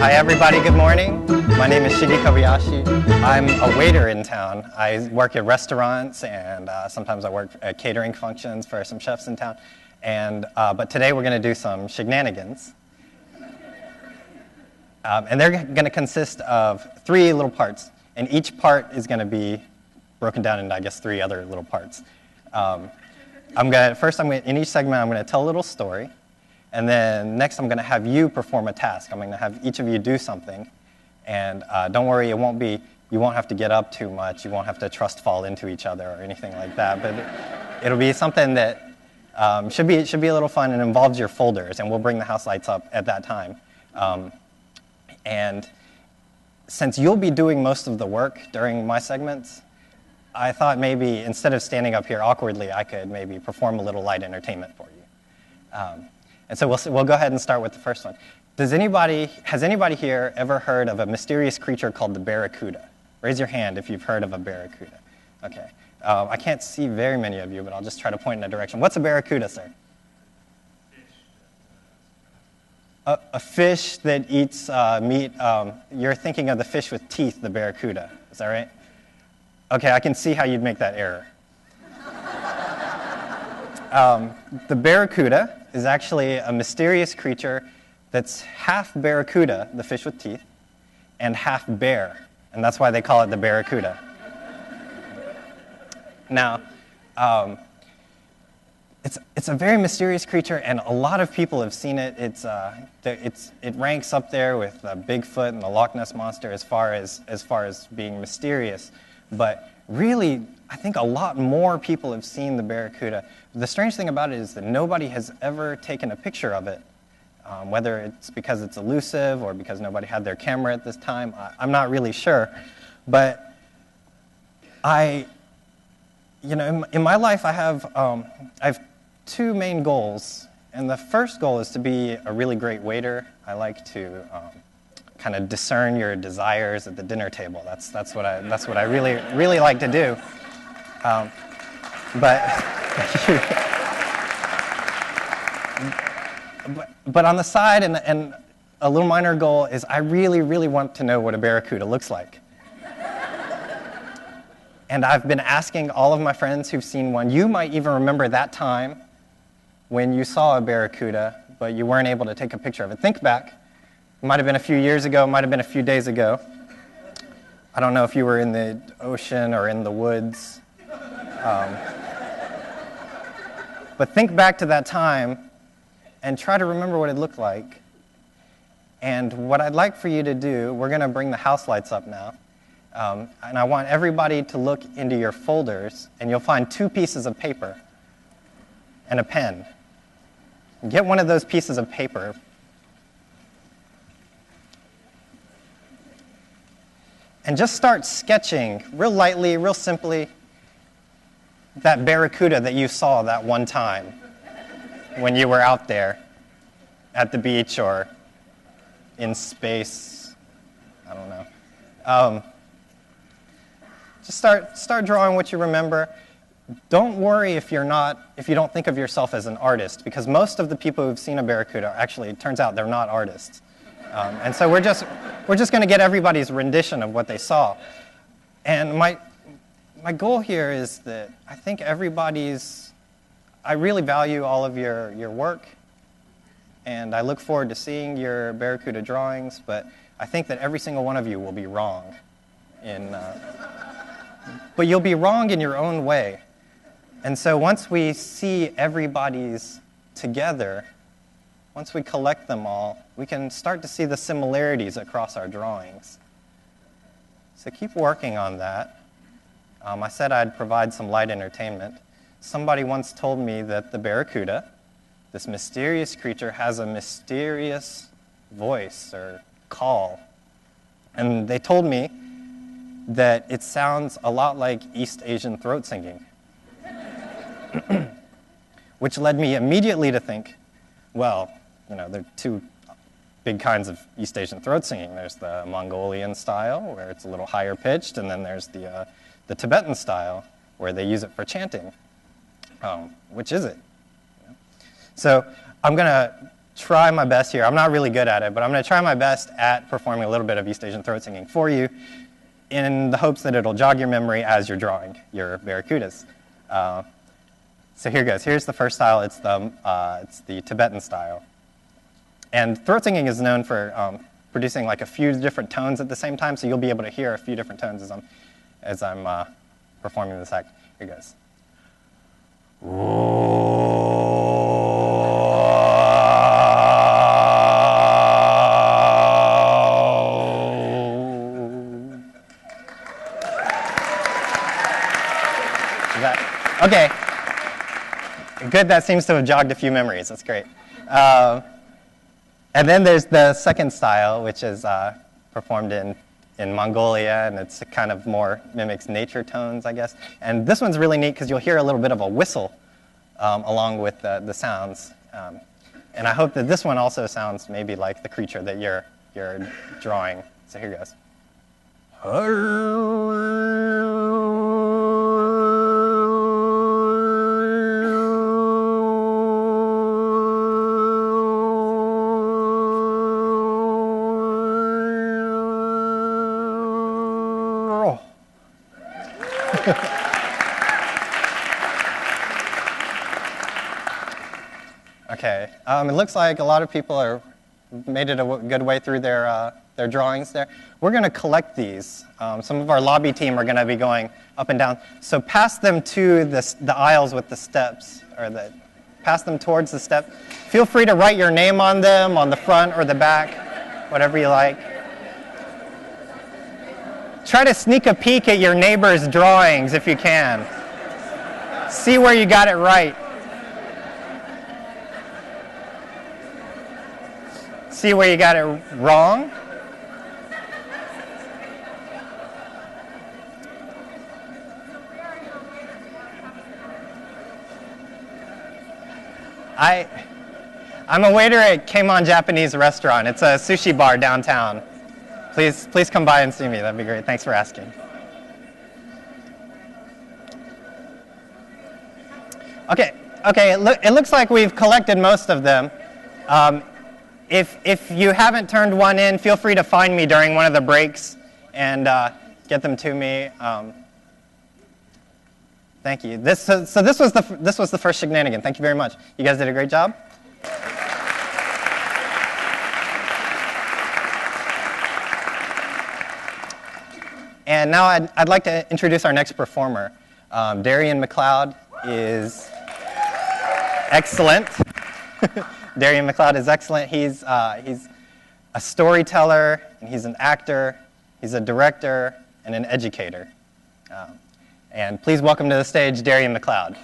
Hi everybody, good morning. My name is Kobayashi. I'm a waiter in town. I work at restaurants and sometimes I work at catering functions for some chefs in town. But today we're going to do some Shignanigans. And they're going to consist of 3 little parts. And each part is going to be broken down into, I guess, 3 other little parts. In each segment, I'm going to tell a little story. And then next, I'm going to have you perform a task. I'm going to have each of you do something. And don't worry, you won't have to get up too much. You won't have to trust fall into each other or anything like that. But it'll be something that should be a little fun and involves your folders. And we'll bring the house lights up at that time. And since you'll be doing most of the work during my segments, I thought maybe instead of standing up here awkwardly, I could maybe perform a little light entertainment for you. And so we'll go ahead and start with the first one. Has anybody here ever heard of a mysterious creature called the Barracuda? Raise your hand if you've heard of a Barracuda. Okay. I can't see very many of you, but I'll just try to point in a direction. What's a Barracuda, sir? A fish that eats meat. You're thinking of the fish with teeth, the Barracuda. Is that right? Okay, I can see how you'd make that error. The Barracuda is actually a mysterious creature that's half barracuda, the fish with teeth, and half bear, and that's why they call it the Barracuda. Now, it's a very mysterious creature, and a lot of people have seen it. It ranks up there with Bigfoot and the Loch Ness Monster as far as being mysterious, but really, I think a lot more people have seen the Barracuda. The strange thing about it is that nobody has ever taken a picture of it, whether it's because it's elusive or because nobody had their camera at this time. I'm not really sure. But in my life, I have 2 main goals. And the first goal is to be a really great waiter. I like to kind of discern your desires at the dinner table. That's what I really like to do. But on the side, and a little minor goal is I really want to know what a Barracuda looks like. And I've been asking all of my friends who've seen one. You might even remember that time when you saw a Barracuda, but you weren't able to take a picture of it. Think back. It might have been a few years ago, it might have been a few days ago. I don't know if you were in the ocean or in the woods. But think back to that time and try to remember what it looked like. And what I'd like for you to do, we're going to bring the house lights up now. And I want everybody to look into your folders, and you'll find 2 pieces of paper and a pen. Get one of those pieces of paper. And just start sketching real lightly, real simply, that Barracuda that you saw that one time when you were out there at the beach or in space. I don't know. Just start drawing what you remember. Don't worry if you don't think of yourself as an artist, because most of the people who've seen a Barracuda, actually, it turns out they're not artists. And so we're just going to get everybody's rendition of what they saw. And my goal here is that I think I really value all of your work, and I look forward to seeing your Barracuda drawings, but I think that every single one of you will be wrong. But you'll be wrong in your own way. And so once we see everybody's together, once we collect them all, we can start to see the similarities across our drawings. So keep working on that. I said I'd provide some light entertainment. Somebody once told me that the Barracuda, this mysterious creature, has a mysterious voice or call. And they told me that it sounds a lot like East Asian throat singing, which led me immediately to think, well, there are 2 big kinds of East Asian throat singing. There's the Mongolian style, where it's a little higher pitched, and then there's the Tibetan style, where they use it for chanting. Which is it? So I'm going to try my best here. I'm not really good at it, but I'm going to try my best at performing a little bit of East Asian throat singing for you in the hopes that it'll jog your memory as you're drawing your barracudas. So here goes. Here's the first style. It's the Tibetan style. And throat singing is known for producing like a few different tones at the same time, so you'll be able to hear a few different tones as I'm performing this act. Here goes. Okay. Good, that seems to have jogged a few memories. That's great. And then there's the second style, which is performed in Mongolia, and it's kind of more mimics nature tones, I guess. And this one's really neat because you'll hear a little bit of a whistle along with the sounds. And I hope that this one also sounds maybe like the creature that you're drawing. So here goes. Okay, it looks like a lot of people made it a good way through their drawings there. We're going to collect these. Some of our lobby team are going to be going up and down. So pass them to the aisles with the steps, or pass them towards the step. Feel free to write your name on them, on the front or the back, whatever you like. Try to sneak a peek at your neighbor's drawings if you can. See where you got it right. See where you got it wrong. I'm a waiter at Keimon Japanese restaurant. It's a sushi bar downtown. Please come by and see me. That'd be great. Thanks for asking. Okay. It looks like we've collected most of them. If you haven't turned one in, feel free to find me during one of the breaks and get them to me. Thank you. This was the first Shignanigan. Thank you very much. You guys did a great job. And now I'd like to introduce our next performer. Darian Macleod is excellent. Darian Macleod is excellent. He's a storyteller, and he's an actor, he's a director, and an educator. And please welcome to the stage Darian Macleod.